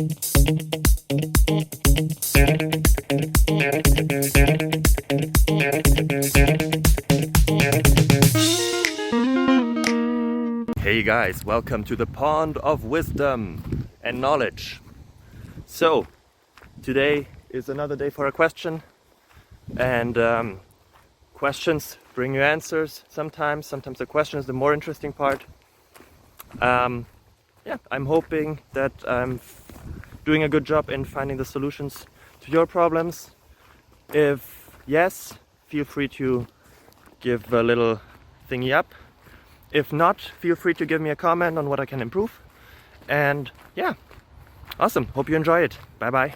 Hey guys, welcome to the pond of wisdom and knowledge. So, today is another day for a question, and questions bring you answers sometimes the question is the more interesting part. I'm hoping that I'm doing a good job in finding the solutions to your problems. If yes, feel free to give a little thingy up. If not, feel free to give me a comment on what I can improve. And yeah, awesome. Hope you enjoy it. Bye bye.